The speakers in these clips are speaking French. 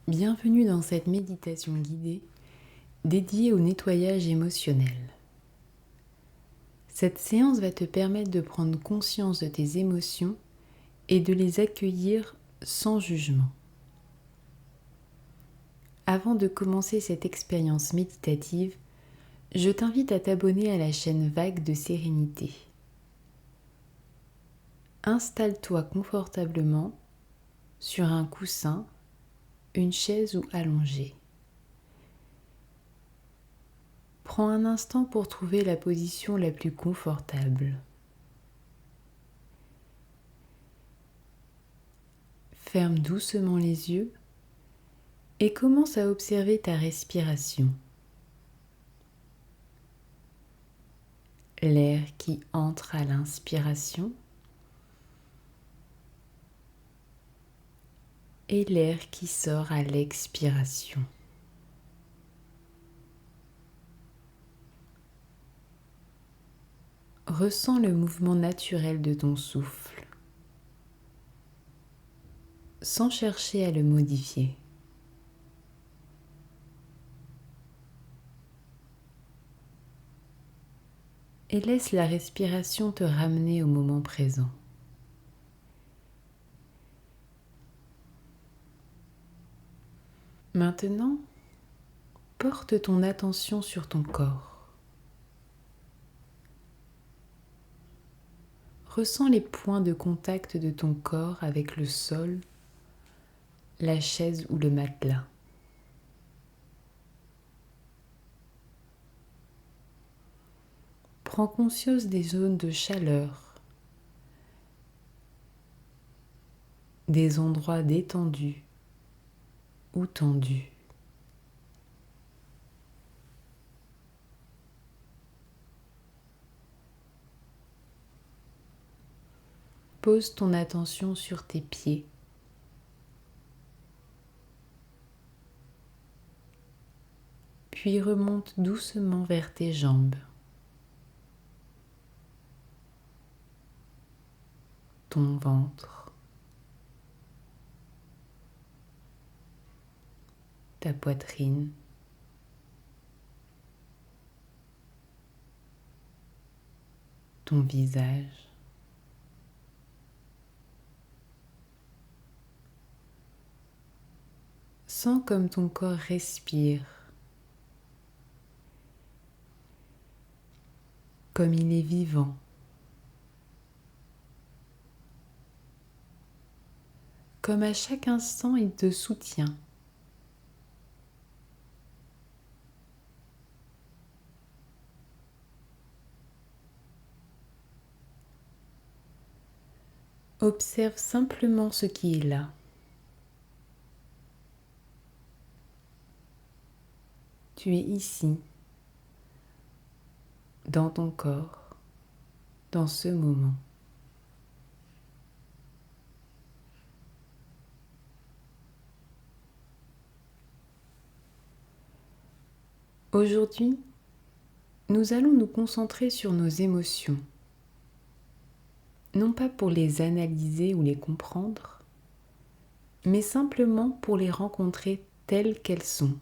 Bienvenue dans cette méditation guidée dédiée au nettoyage émotionnel. Cette séance va te permettre de prendre conscience de tes émotions et de les accueillir sans jugement. Avant de commencer cette expérience méditative, je t'invite à t'abonner à la chaîne Vague de Sérénité. Installe-toi confortablement sur un coussin, une chaise ou allongé. Prends un instant pour trouver la position la plus confortable. Ferme doucement les yeux et commence à observer ta respiration. L'air qui entre à l'inspiration et l'air qui sort à l'expiration. Ressens le mouvement naturel de ton souffle, sans chercher à le modifier. Et laisse la respiration te ramener au moment présent. Maintenant, porte ton attention sur ton corps. Ressens les points de contact de ton corps avec le sol, la chaise ou le matelas. Prends conscience des zones de chaleur, des endroits détendus ou tendus. Pose ton attention sur tes pieds. Puis remonte doucement vers tes jambes, ton ventre, ta poitrine, ton visage. Sens comme ton corps respire, comme il est vivant. Comme à chaque instant il te soutient. Observe simplement ce qui est là. Tu es ici, dans ton corps, dans ce moment. Aujourd'hui, nous allons nous concentrer sur nos émotions, non pas pour les analyser ou les comprendre, mais simplement pour les rencontrer telles qu'elles sont,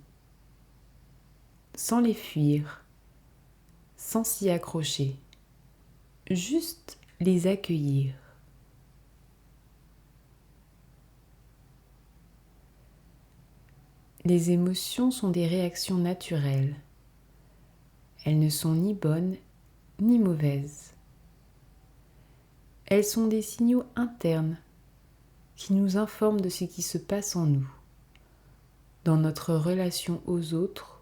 sans les fuir, sans s'y accrocher, juste les accueillir. Les émotions sont des réactions naturelles. Elles ne sont ni bonnes ni mauvaises. Elles sont des signaux internes qui nous informent de ce qui se passe en nous, dans notre relation aux autres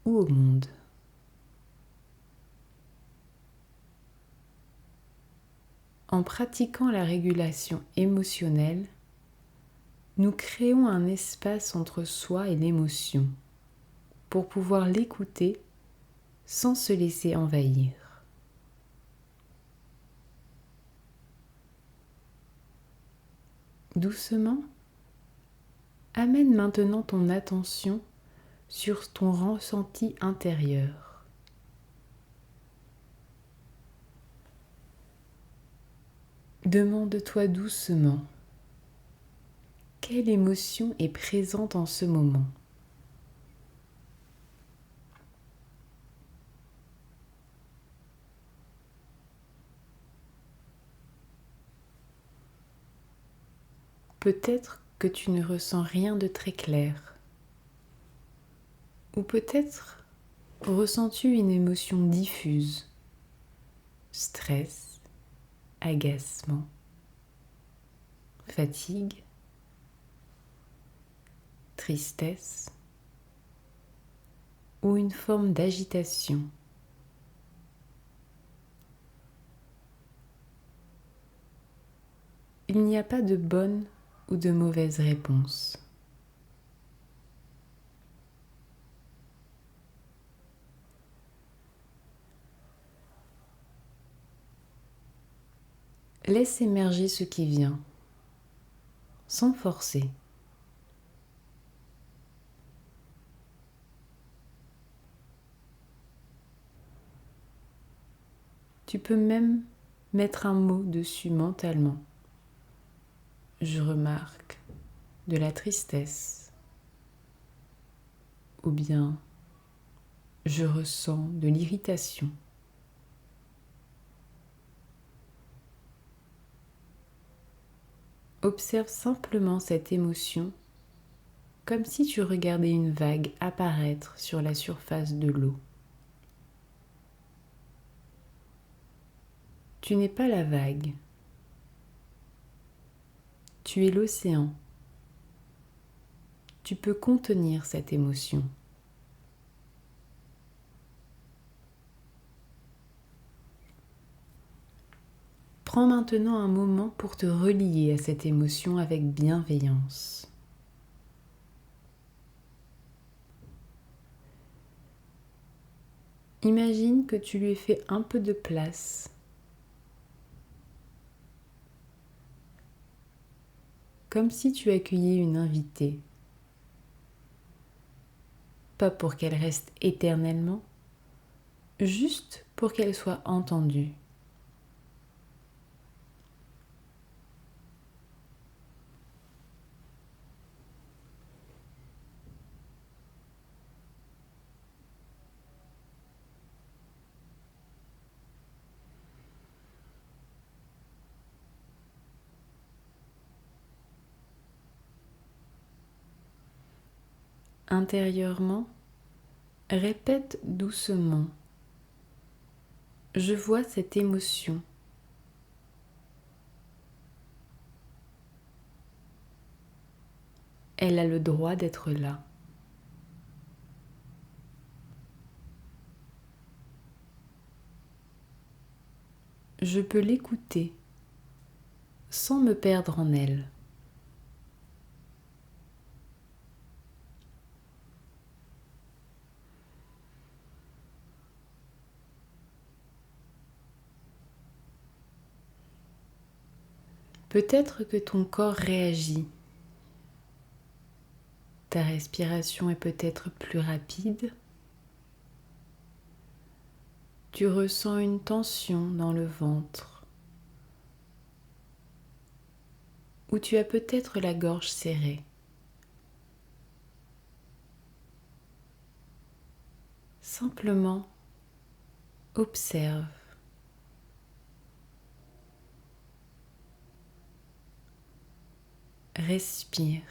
ou au monde. En pratiquant la régulation émotionnelle, nous créons un espace entre soi et l'émotion pour pouvoir l'écouter sans se laisser envahir. Doucement, amène maintenant ton attention sur ton ressenti intérieur. Demande-toi doucement, Quelle émotion est présente en ce moment? Peut-être que tu ne ressens rien de très clair. Ou peut-être ressens-tu une émotion diffuse, stress, agacement, fatigue, tristesse ou une forme d'agitation. Il n'y a pas de bonne ou de mauvaise réponse. Laisse émerger ce qui vient, sans forcer. Tu peux même mettre un mot dessus mentalement. Je remarque de la tristesse, ou bien je ressens de l'irritation. Observe simplement cette émotion comme si tu regardais une vague apparaître sur la surface de l'eau. Tu n'es pas la vague, tu es l'océan. Tu peux contenir cette émotion. Prends maintenant un moment pour te relier à cette émotion avec bienveillance. Imagine que tu lui fais un peu de place, comme si tu accueillais une invitée. Pas pour qu'elle reste éternellement, juste pour qu'elle soit entendue. Intérieurement, répète doucement. Je vois cette émotion. Elle a le droit d'être là. Je peux l'écouter sans me perdre en elle. Peut-être que ton corps réagit. Ta respiration est peut-être plus rapide. Tu ressens une tension dans le ventre. Ou tu as peut-être la gorge serrée. Simplement observe. Respire.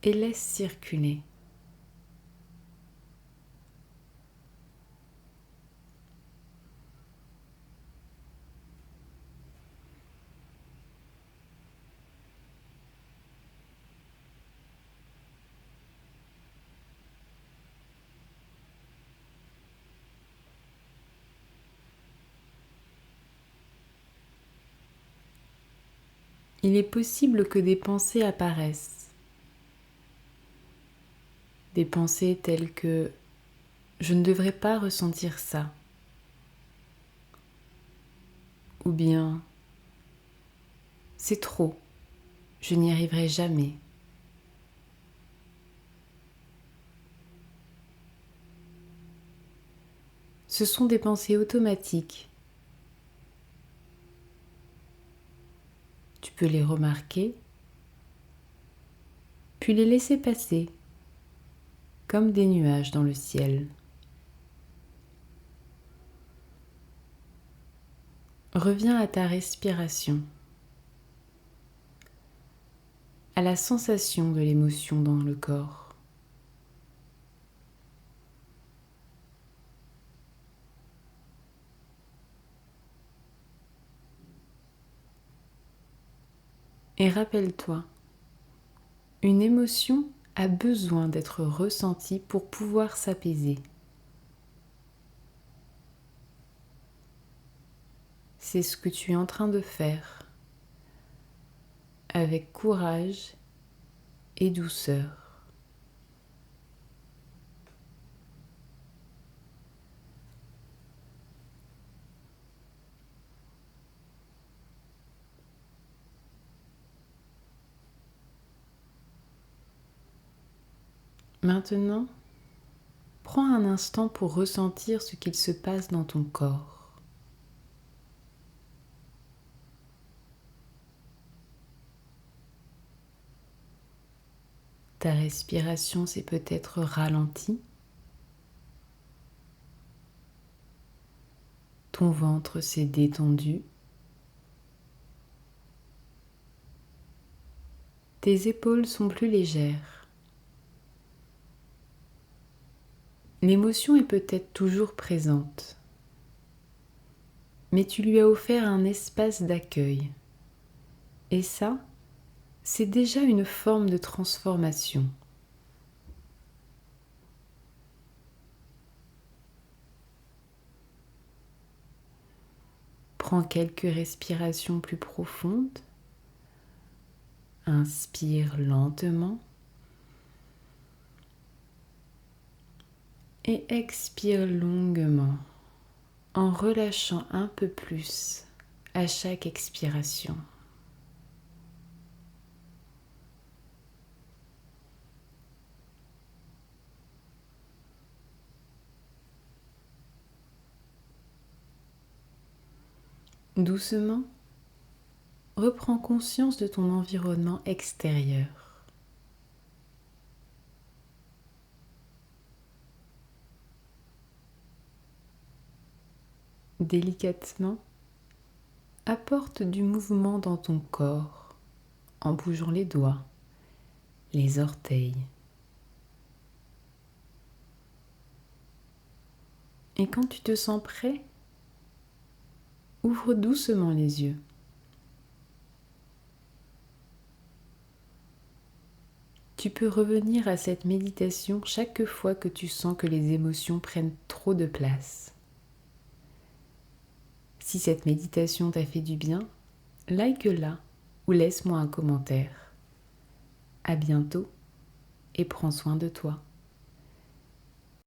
Et laisse circuler. Il est possible que des pensées apparaissent. Des pensées telles que je ne devrais pas ressentir ça. Ou bien c'est trop, je n'y arriverai jamais. Ce sont des pensées automatiques. Tu peux les remarquer, puis les laisser passer comme des nuages dans le ciel. Reviens à ta respiration, à la sensation de l'émotion dans le corps. Et rappelle-toi, une émotion a besoin d'être ressentie pour pouvoir s'apaiser. C'est ce que tu es en train de faire avec courage et douceur. Maintenant, prends un instant pour ressentir ce qu'il se passe dans ton corps. Ta respiration s'est peut-être ralentie. Ton ventre s'est détendu. Tes épaules sont plus légères. L'émotion est peut-être toujours présente, mais tu lui as offert un espace d'accueil. Et ça, c'est déjà une forme de transformation. Prends quelques respirations plus profondes. Inspire lentement et expire longuement en relâchant un peu plus à chaque expiration. Doucement, reprends conscience de ton environnement extérieur. Délicatement, apporte du mouvement dans ton corps en bougeant les doigts, les orteils. Et quand tu te sens prêt, ouvre doucement les yeux. Tu peux revenir à cette méditation chaque fois que tu sens que les émotions prennent trop de place. Si cette méditation t'a fait du bien, like-la ou laisse-moi un commentaire. À bientôt et prends soin de toi.